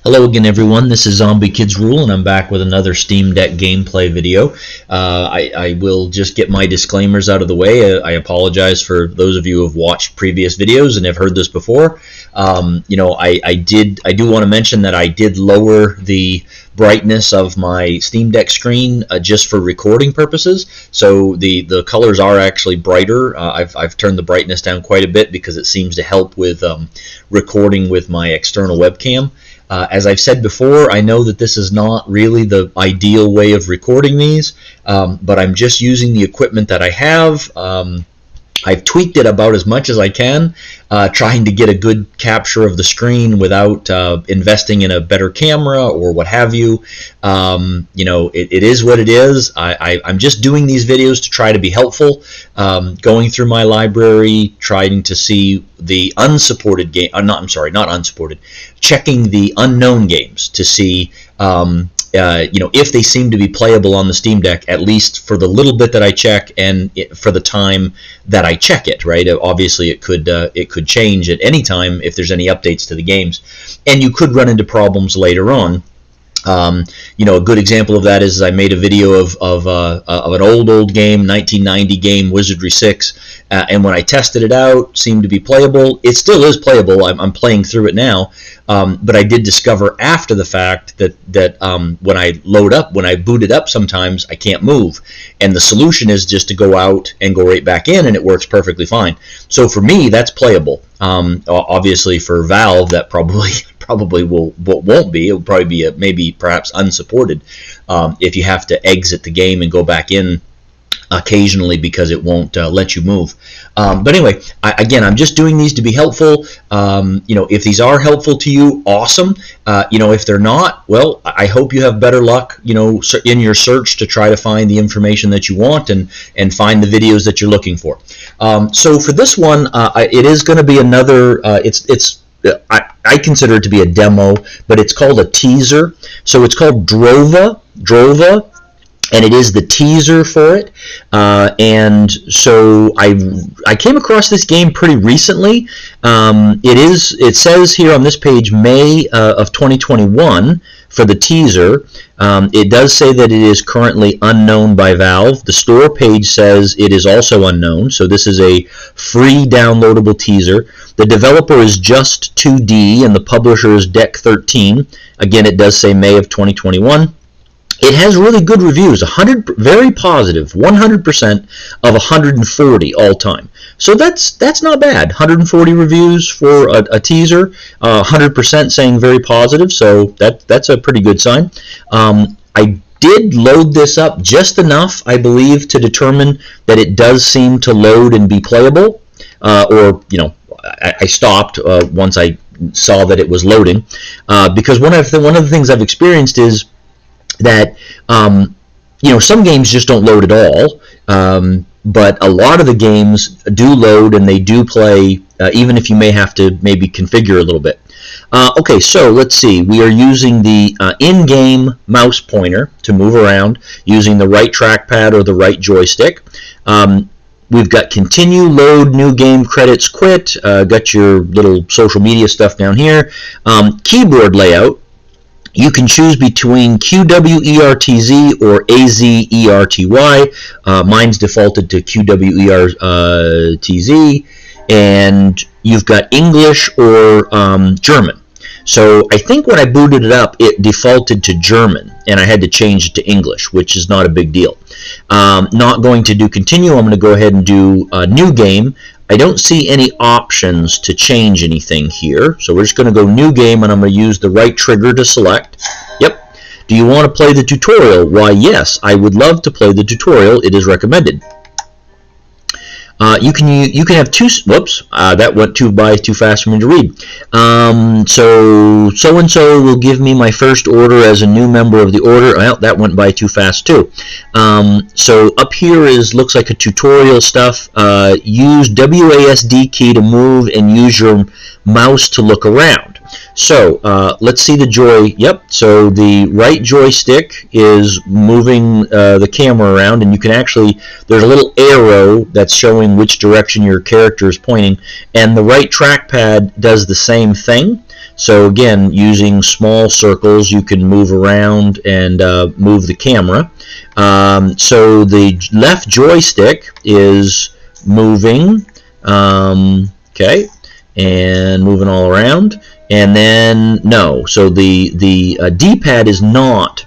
Hello again everyone, this is Zombie Kids Rule and I'm back with another Steam Deck gameplay video. I will just get my disclaimers out of the way. I apologize for those of you who have watched previous videos and have heard this before. I do want to mention that I did lower the brightness of my Steam Deck screen just for recording purposes, so the colors are actually brighter. I've turned the brightness down quite a bit because it seems to help with recording with my external webcam. As I've said before, I know that this is not really the ideal way of recording these, but I'm just using the equipment that I have. I've tweaked it about as much as I can, trying to get a good capture of the screen without investing in a better camera or what have you. It is what it is. I'm just doing these videos to try to be helpful, going through my library, trying to see the unsupported game. Not unsupported. Checking the unknown games to see. If they seem to be playable on the Steam Deck, at least for the little bit that I check and for the time that I check it, right? Obviously, it could change at any time if there's any updates to the games, and you could run into problems later on. A good example of that is I made a video of an old game, 1990 game, Wizardry 6, and when I tested it out, seemed to be playable. It still is playable. I'm playing through it now, but I did discover after the fact that when I boot it up, sometimes I can't move, and the solution is just to go out and go right back in, and it works perfectly fine. So for me, that's playable. Obviously, for Valve, that probably won't be. It will probably be perhaps unsupported if you have to exit the game and go back in occasionally because it won't let you move. But anyway, I'm just doing these to be helpful. If these are helpful to you, awesome. If they're not, well, I hope you have better luck, in your search to try to find the information that you want and find the videos that you're looking for. So for this one, it is going to be another. I consider it to be a demo, but it's called a teaser. So it's called Drova, and it is the teaser for it. And so I came across this game pretty recently. It says here on this page May of 2021 for the teaser. It does say that it is currently unknown by Valve. The store page says it is also unknown, so this is a free downloadable teaser. The developer is Just 2D and the publisher is Deck 13. Again, it does say May of 2021. It has really good reviews, very positive, 100% of 140 all time. So that's not bad. 140 reviews for a teaser, 100% saying very positive. So that's a pretty good sign. I did load this up just enough, I believe, to determine that it does seem to load and be playable. I stopped once I saw that it was loading, because one of the things I've experienced is that some games just don't load at all, but a lot of the games do load and they do play, even if you may have to maybe configure a little bit. Okay, so let's see. We are using the in-game mouse pointer to move around using the right trackpad or the right joystick. We've got continue, load, new game, credits, quit. Got your little social media stuff down here. Keyboard layout. You can choose between QWERTZ or AZERTY. Mine's defaulted to QWERTZ, and you've got English or German. So I think when I booted it up, it defaulted to German, and I had to change it to English, which is not a big deal. Not going to do continue. I'm going to go ahead and do a new game. I don't see any options to change anything here, so we're just going to go new game, and I'm going to use the right trigger to select. Yep. Do you want to play the tutorial? Why, yes, I would love to play the tutorial. It is recommended. You can have two. Whoops, that went by too fast for me to read. So and so will give me my first order as a new member of the order. Well, that went by too fast too. So up here looks like a tutorial stuff. Use WASD key to move and use your mouse to look around. So let's see the joy. Yep. So the right joystick is moving the camera around, and you can actually, there's a little arrow that's showing which direction your character is pointing, and the right trackpad does the same thing. So again, using small circles, you can move around and move the camera. So the left joystick is moving, okay, and moving all around. And then no, so the D-pad is not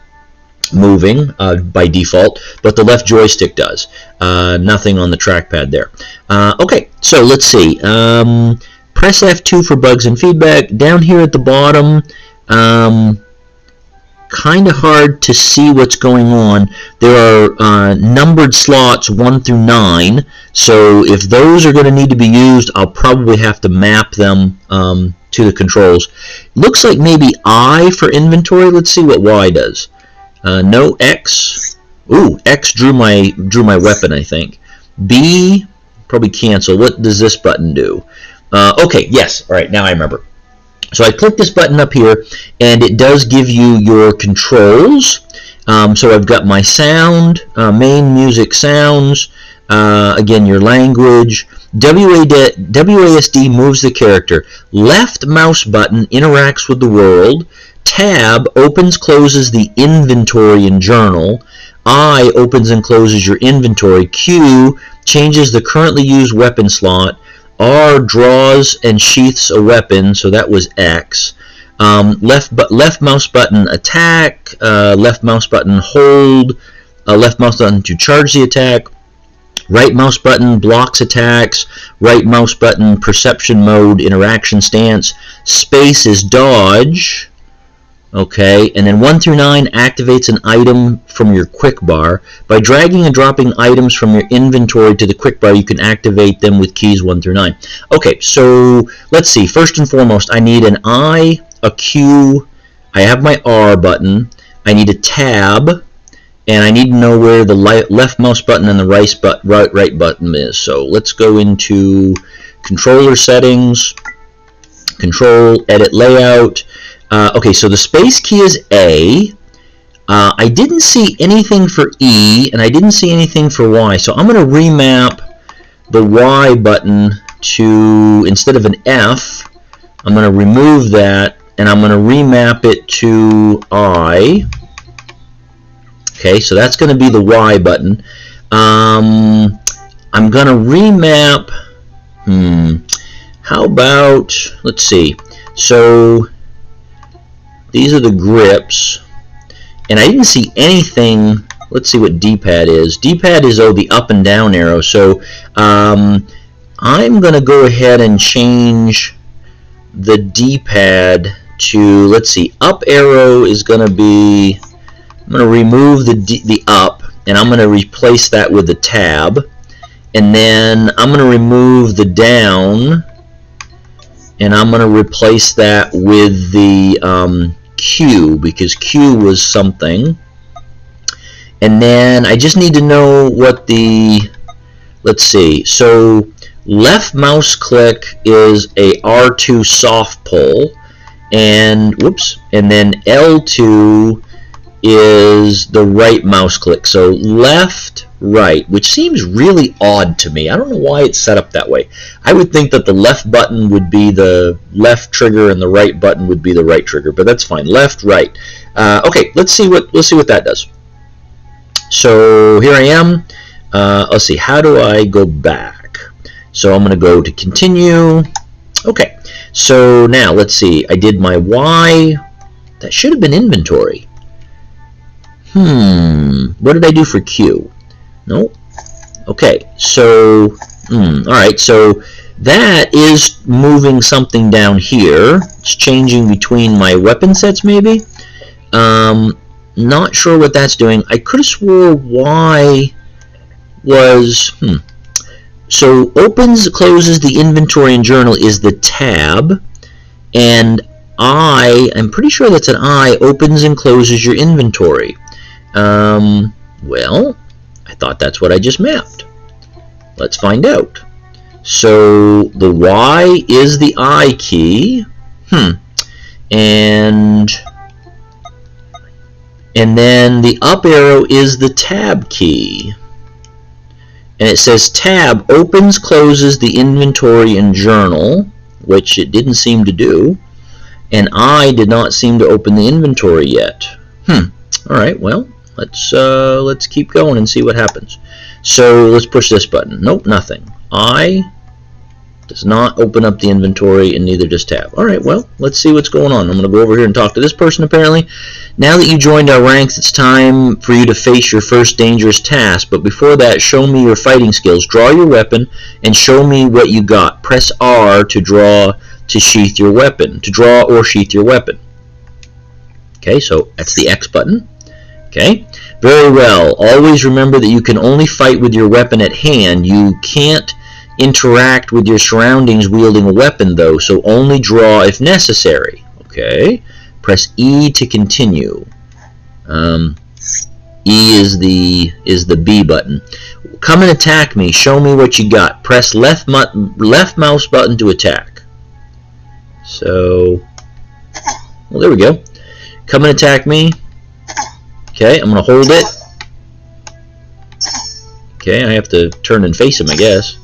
moving by default, but the left joystick does. Nothing on the trackpad there. Okay, so let's see. Press F2 for bugs and feedback. Down here at the bottom, kind of hard to see what's going on. There are numbered slots 1 through 9, so if those are going to need to be used, I'll probably have to map them to the controls. Looks like maybe I for inventory. Let's see what Y does. No, X. Ooh, X drew my weapon, I think. B, probably cancel. What does this button do? Okay, yes. All right, now I remember. So I click this button up here, and it does give you your controls. So I've got my sound, main music sounds, again your language. WASD moves the character. Left mouse button interacts with the world. Tab opens, closes the inventory and journal. I opens and closes your inventory. Q changes the currently used weapon slot. R draws and sheaths a weapon, so that was X. Left mouse button attack, left mouse button hold, left mouse button to charge the attack, right mouse button blocks attacks, right mouse button perception mode interaction stance, space is dodge. Okay, and then 1 through 9 activates an item from your quick bar. By dragging and dropping items from your inventory to the quick bar, you can activate them with keys 1 through 9. Okay, so let's see. First and foremost, I need an I, a Q, I have my R button, I need a tab, and I need to know where the left mouse button and the right button is. So let's go into controller settings, control, edit layout. Okay, so the space key is A. I didn't see anything for E, and I didn't see anything for Y, so I'm going to remap the Y button to, instead of an F, I'm going to remove that, and I'm going to remap it to I. Okay, so that's going to be the Y button. I'm going to remap, how about, let's see, so these are the grips, and I didn't see anything. Let's see what D-pad is. D-pad is, oh, the up and down arrow. So I'm going to go ahead and change the D-pad to, let's see, up arrow is going to be, I'm going to remove the up, and I'm going to replace that with the tab, and then I'm going to remove the down, and I'm going to replace that with the Q, because Q was something. And then I just need to know what the, let's see, so left mouse click is a R2 soft pull, and whoops, and then L2 is the right mouse click. So left, right, which seems really odd to me. I don't know why it's set up that way. I would think that the left button would be the left trigger and the right button would be the right trigger, but that's fine. Left, right. Okay, let's see what that does. So here I am. Let's see, how do I go back? So I'm going to go to continue. Okay, so now let's see. I did my Y. That should have been inventory. What did I do for Q? Nope. Okay, so, alright, so that is moving something down here. It's changing between my weapon sets, maybe? Not sure what that's doing. I could have swore Y was, So opens, closes the inventory and journal is the tab, and I'm pretty sure that's an I, opens and closes your inventory. Well, I thought that's what I just mapped. Let's find out. So the Y is the I key. and then the up arrow is the tab key. And it says tab opens, closes the inventory and journal, which it didn't seem to do. And I did not seem to open the inventory yet. Alright, well, let's keep going and see what happens. So let's push this button. Nope, nothing. I does not open up the inventory, and neither does tab. Alright, well, let's see what's going on. I'm going to go over here and talk to this person, apparently. Now that you joined our ranks, it's time for you to face your first dangerous task. But before that, show me your fighting skills. Draw your weapon and show me what you got. Press R to draw to sheath your weapon. To draw or sheath your weapon. Okay, so that's the X button. Okay, very well. Always remember that you can only fight with your weapon at hand. You can't interact with your surroundings wielding a weapon, though, so only draw if necessary. Okay, press E to continue. E is the B button. Come and attack me. Show me what you got. Press left mouse button to attack. So, well, there we go. Come and attack me. Okay, I'm going to hold it. Okay, I have to turn and face him, I guess.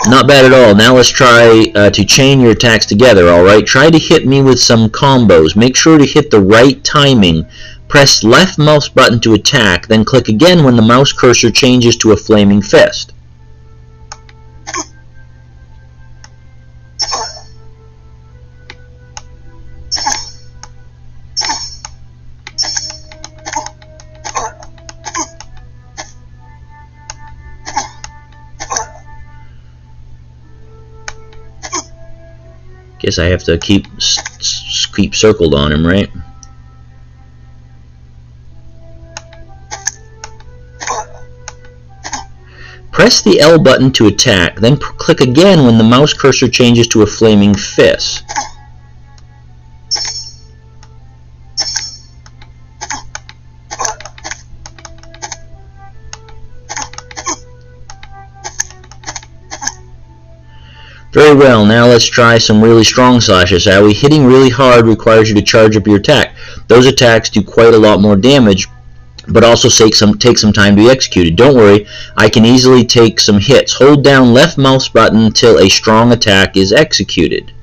Not bad at all. Now let's try to chain your attacks together, alright? Try to hit me with some combos. Make sure to hit the right timing. Press left mouse button to attack, then click again when the mouse cursor changes to a flaming fist. Guess I have to keep circled on him, right? Press the L button to attack, then click again when the mouse cursor changes to a flaming fist. Very well, now let's try some really strong slashes, shall we? Hitting really hard requires you to charge up your attack. Those attacks do quite a lot more damage, but also take some time to be executed. Don't worry, I can easily take some hits. Hold down left mouse button until a strong attack is executed.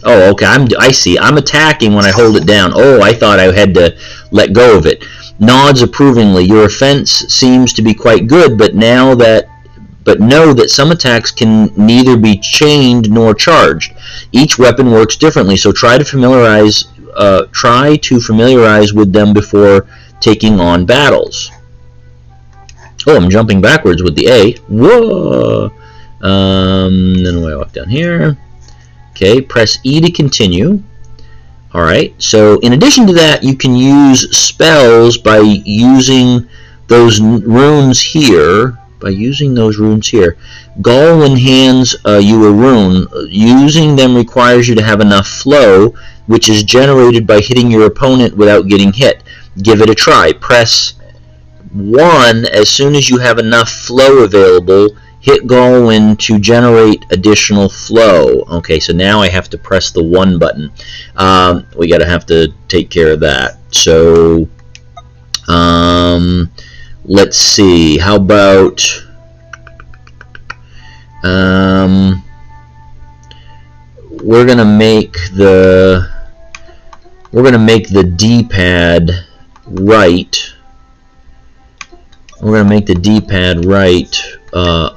Oh, okay, I see. I'm attacking when I hold it down. Oh, I thought I had to let go of it. Nods approvingly. Your offense seems to be quite good, but know that some attacks can neither be chained nor charged. Each weapon works differently, so try to familiarize with them before taking on battles. Oh, I'm jumping backwards with the A. Whoa! Then I walk down here. Okay, press E to continue. Alright, so in addition to that, you can use spells by using those runes here. Galwin hands you a rune. Using them requires you to have enough flow, which is generated by hitting your opponent without getting hit. Give it a try. Press 1 as soon as you have enough flow available. Hit Galwin to generate additional flow. Okay, so now I have to press the 1 button. We have to take care of that. So, let's see. How about we're gonna make the D-pad right. We're gonna make the D-pad right.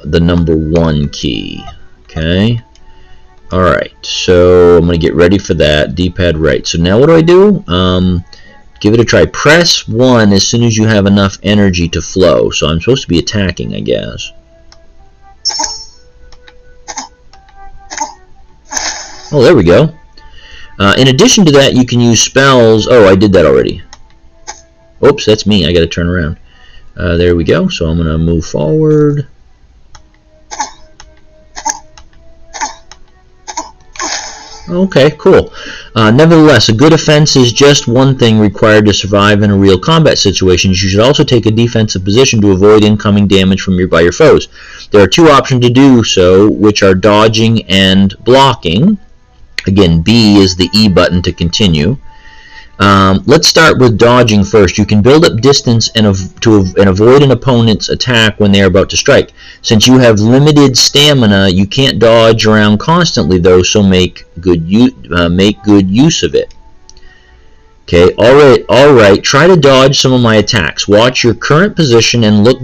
The number 1 key. Okay. Alright, so I'm going to get ready for that. D-pad right. So now what do? Give it a try. Press 1 as soon as you have enough energy to flow. So I'm supposed to be attacking, I guess. Oh, there we go. In addition to that, you can use spells. Oh, I did that already. Oops, that's me. I got to turn around. There we go. So I'm going to move forward. Okay, cool. Nevertheless, a good offense is just one thing required to survive in a real combat situation. You should also take a defensive position to avoid incoming damage by your foes. There are two options to do so, which are dodging and blocking. Again, B is the E button to continue. Let's start with dodging first. You can build up distance and avoid an opponent's attack when they are about to strike. Since you have limited stamina, you can't dodge around constantly, though, so make good use of it. Okay, all right. Try to dodge some of my attacks. Watch your current position and look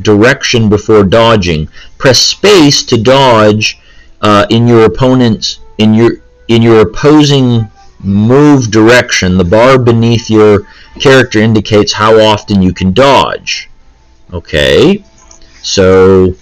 direction before dodging. Press space to dodge in your opposing move direction. The bar beneath your character indicates how often you can dodge. Okay, so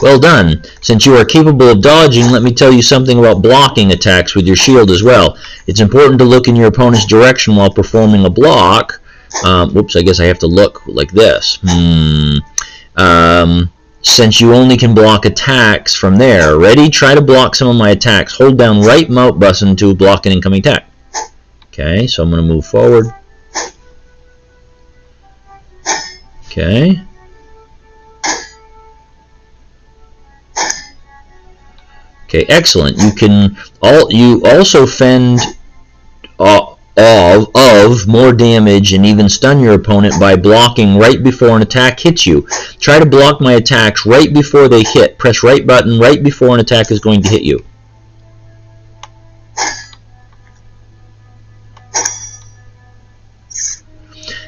well done. Since you are capable of dodging, let me tell you something about blocking attacks with your shield as well. It's important to look in your opponent's direction while performing a block. Whoops, I guess I have to look like this. Since you only can block attacks from there. Ready? Try to block some of my attacks. Hold down right mouse button to block an incoming attack. Okay, so I'm going to move forward. Okay. Okay, excellent. You also fend of more damage and even stun your opponent by blocking right before an attack hits you. Try to block my attacks right before they hit. Press right button right before an attack is going to hit you.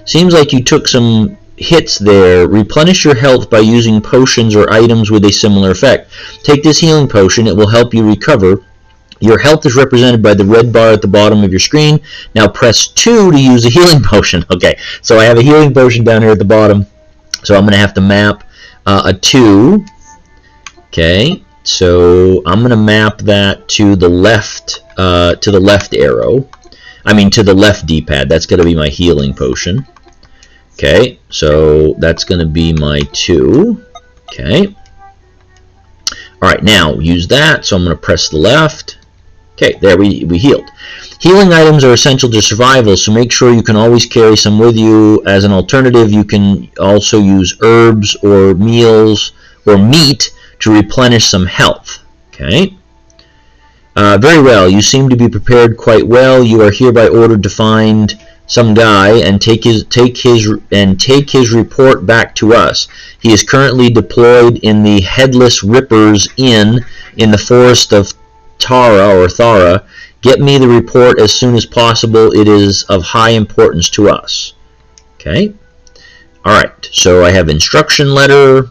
Seems like you took some hits there. Replenish your health by using potions or items with a similar effect. Take this healing potion. It will help you recover. Your health is represented by the red bar at the bottom of your screen. Now press 2 to use a healing potion. Okay, so I have a healing potion down here at the bottom. So I'm going to have to map a 2. Okay, so I'm going to map that to the left arrow. I mean to the left D-pad. That's going to be my healing potion. Okay, so that's going to be my 2. Okay. Alright, now use that. So I'm going to press the left. Okay, there we healed. Healing items are essential to survival, so make sure you can always carry some with you. As an alternative, you can also use herbs or meals or meat to replenish some health. Okay. Very well. You seem to be prepared quite well. You are hereby ordered to find some guy and take his report back to us. He is currently deployed in the Headless Rippers Inn in the forest of Thara. Get me the report as soon as possible. It is of high importance to us. Okay. Alright, so I have instruction letter.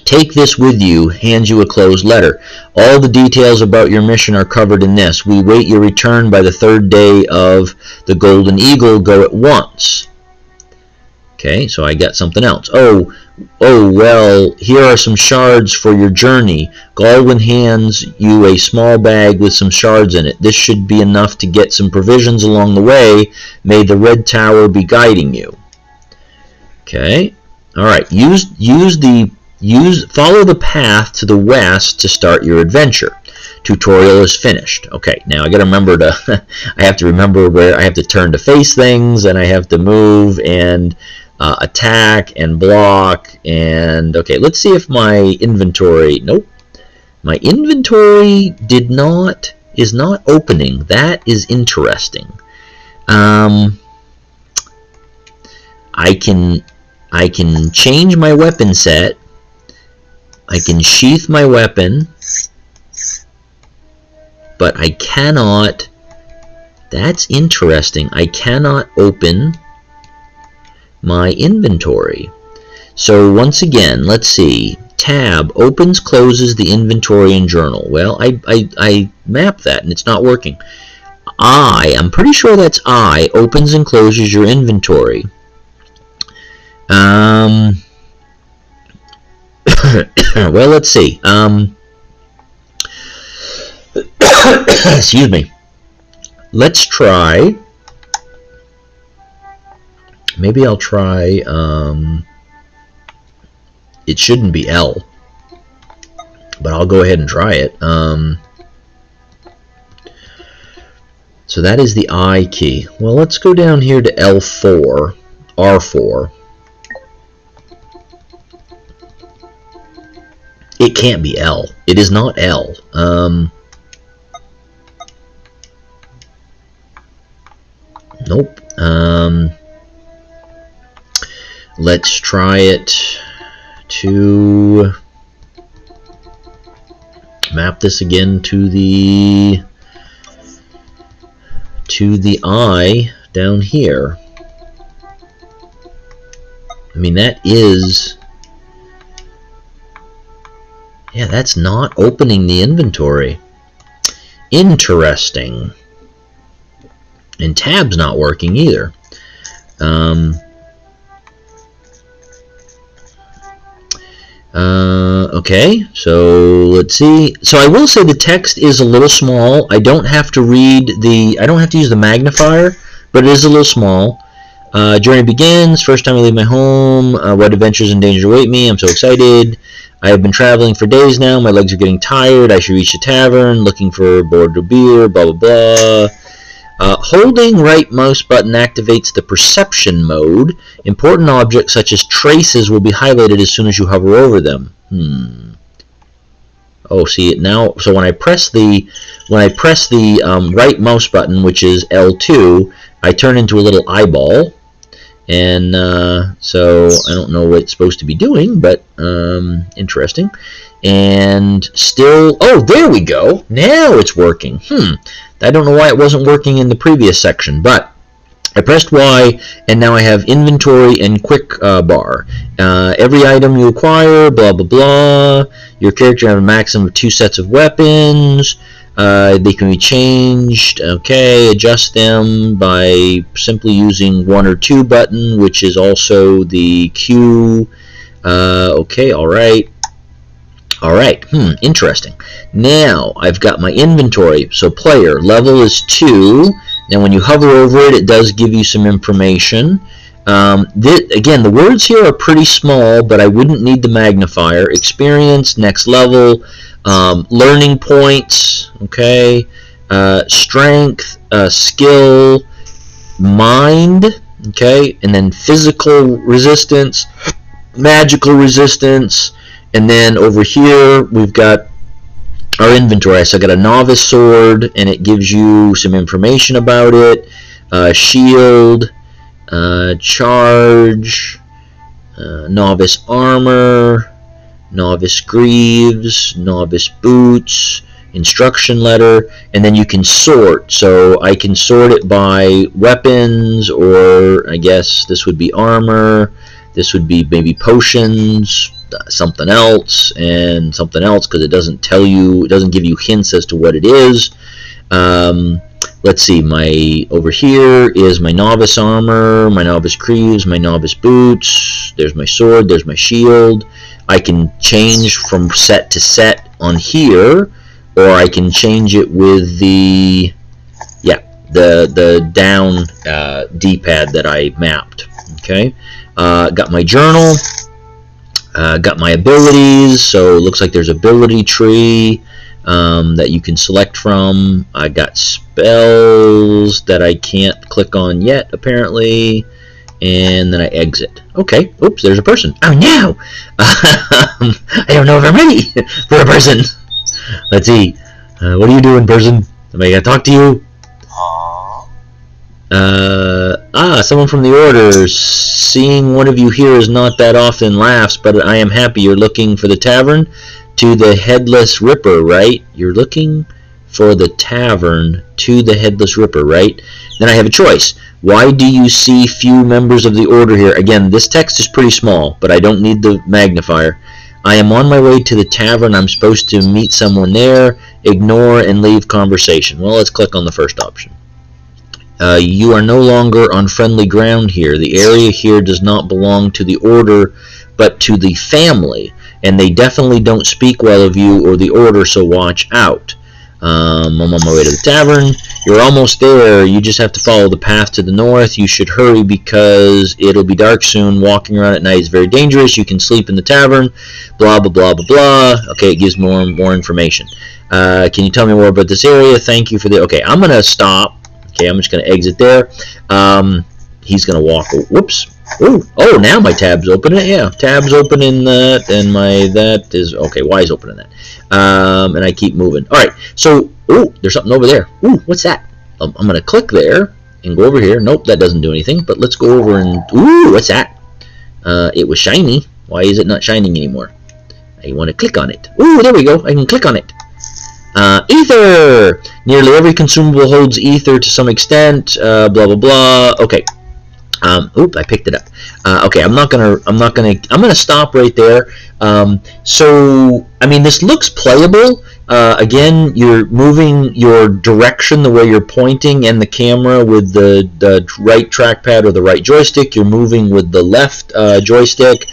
Take this with you. Hands you a closed letter. All the details about your mission are covered in this. We wait your return by the 3rd day of the Golden Eagle. Go at once. Okay, so I got something else. Oh, well, here are some shards for your journey. Galwin hands you a small bag with some shards in it. This should be enough to get some provisions along the way. May the Red Tower be guiding you. Okay, alright, follow the path to the west to start your adventure. Tutorial is finished. Okay, now I gotta remember to I have to remember where I have to turn to face things, and I have to move and attack and block. And okay, let's see if my inventory, nope, my inventory is not opening. That is interesting. I can change my weapon set. I can sheath my weapon, but I cannot. That's interesting. I cannot open my inventory. So once again, let's see. Tab opens, closes the inventory and journal. Well, I mapped that and it's not working. I'm pretty sure that's I opens and closes your inventory. Well, let's see. Excuse me. Let's try, maybe I'll try, it shouldn't be L, but I'll go ahead and try it. So that is the I key. Well, let's go down here to L4, R4. It can't be L. It is not L. Nope. Let's try it to map this again to the I down here. I mean, that is, yeah, that's not opening the inventory. Interesting. And tab's not working either. Okay, so let's see. So I will say the text is a little small. I don't have to read I don't have to use the magnifier, but it is a little small. Journey begins. First time I leave my home. What adventures and dangers await me? I'm so excited. I have been traveling for days now. My legs are getting tired. I should reach the tavern. Looking for board of beer. Blah blah blah. Holding right mouse button activates the perception mode. Important objects such as traces will be highlighted as soon as you hover over them. Oh, see it now. So when I press the right mouse button, which is L2, I turn into a little eyeball, and so I don't know what it's supposed to be doing, but interesting. And still, oh, there we go. Now it's working. I don't know why it wasn't working in the previous section, but I pressed Y, and now I have inventory and quick bar. Every item you acquire, blah, blah, blah. Your character has a maximum of 2 sets of weapons. They can be changed. Okay, adjust them by simply using 1 or 2 button, which is also the Q. Okay, alright. Alright, interesting. Now, I've got my inventory. So player, level is 2. Now when you hover over it, it does give you some information. Again, the words here are pretty small, but I wouldn't need the magnifier. Experience, next level, learning points, okay, strength, skill, mind, okay, and then physical resistance, magical resistance, and then over here we've got our inventory. So I got a novice sword, and it gives you some information about it. Shield, charge, novice armor, novice greaves, novice boots, instruction letter, and then you can sort. So I can sort it by weapons, or I guess this would be armor, this would be maybe potions, something else, and something else, because it doesn't tell you, it doesn't give you hints as to what it is. Let's see, over here is my novice armor, my novice greaves, my novice boots, there's my sword, there's my shield. I can change from set to set on here, or I can change it with the down D-pad that I mapped. Okay, got my journal. Got my abilities, so it looks like there's ability tree that you can select from. I got spells that I can't click on yet, apparently, and then I exit. Okay, oops, there's a person. Oh no! I don't know if I'm ready for a person. Let's see. What are you doing, person? Somebody gotta talk to you? Someone from the order. Seeing one of you here is not that often laughs, but I am happy. You're looking for the tavern to the Headless Ripper, right? You're looking for the tavern to the Headless Ripper, right? Then I have a choice. Why do you see few members of the order here? Again, this text is pretty small, but I don't need the magnifier. I am on my way to the tavern. I'm supposed to meet someone there. Ignore and leave conversation. Well, let's click on the first option. You are no longer on friendly ground here. The area here does not belong to the order, but to the family, and they definitely don't speak well of you or the order, so watch out. I'm on my way to the tavern. You're almost there. You just have to follow the path to the north. You should hurry because it'll be dark soon. Walking around at night is very dangerous. You can sleep in the tavern. Blah, blah, blah, blah, blah. Okay, it gives more information. Can you tell me more about this area? Thank you for the... Okay, I'm going to stop. Okay, I'm just going to exit there. He's going to walk... Whoops. Ooh. Oh, now my tab's open. Yeah, tab's open in that, and my... That is... Okay, Y is open in that. And I keep moving. All right, so... Ooh, there's something over there. Ooh, what's that? I'm going to click there and go over here. Nope, that doesn't do anything, but let's go over and... Ooh, what's that? It was shiny. Why is it not shining anymore? I want to click on it. Ooh, there we go. I can click on it. Ether! Nearly every consumable holds ether to some extent. Blah blah blah. Okay. Oop! I picked it up. Okay, I'm gonna stop right there. So I mean, this looks playable. Again, you're moving your direction the way you're pointing, and the camera with the right trackpad or the right joystick. You're moving with the left joystick.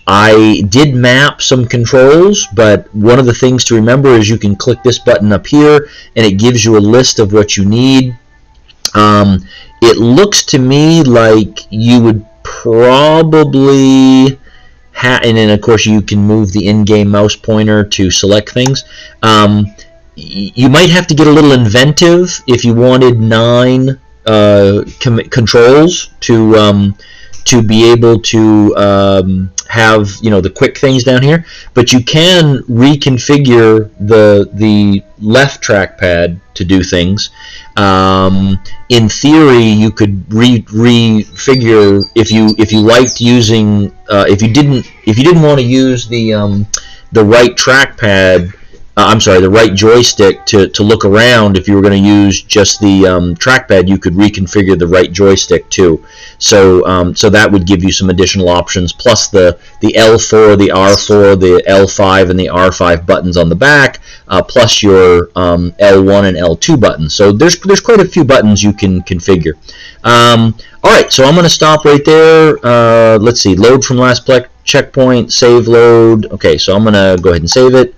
I did map some controls, but one of the things to remember is you can click this button up here and it gives you a list of what you need. It looks to me like you would probably and then of course you can move the in-game mouse pointer to select things. You might have to get a little inventive if you wanted 9 controls to be able to have, you know, the quick things down here, but you can reconfigure the left trackpad to do things. In theory, you could refigure if you liked using if you didn't want to use the right trackpad. I'm sorry, the right joystick to look around. If you were going to use just the trackpad, you could reconfigure the right joystick too. So so that would give you some additional options, plus the L4, the R4, the L5, and the R5 buttons on the back, plus your L1 and L2 buttons. So there's quite a few buttons you can configure. All right, so I'm going to stop right there. Let's see, load from last checkpoint, save load. Okay, so I'm going to go ahead and save it.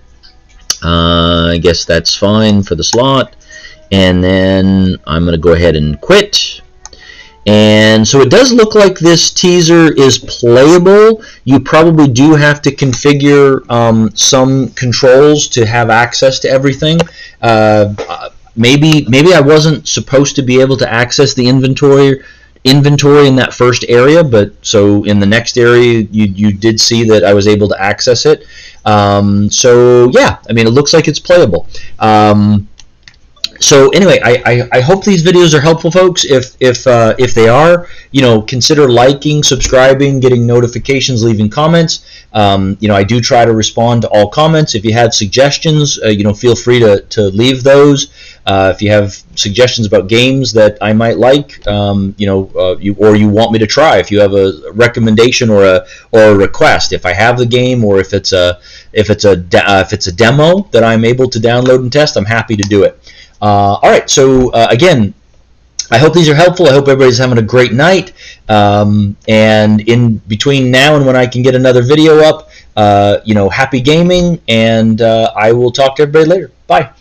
I guess that's fine for the slot, and then I'm going to go ahead and quit. And so it does look like this teaser is playable. You probably do have to configure some controls to have access to everything. Maybe I wasn't supposed to be able to access the inventory in that first area, but so in the next area you did see that I was able to access it. So yeah, I mean, it looks like it's playable. So anyway, I hope these videos are helpful, folks. If they are, you know, consider liking, subscribing, getting notifications, leaving comments. You know, I do try to respond to all comments. If you have suggestions, you know, feel free to leave those. If you have suggestions about games that I might like, you know, you want me to try, if you have a recommendation or a request, if I have the game or if it's a demo that I'm able to download and test, I'm happy to do it. All right, so again, I hope these are helpful. I hope everybody's having a great night. And in between now and when I can get another video up, you know, happy gaming, and I will talk to everybody later. Bye.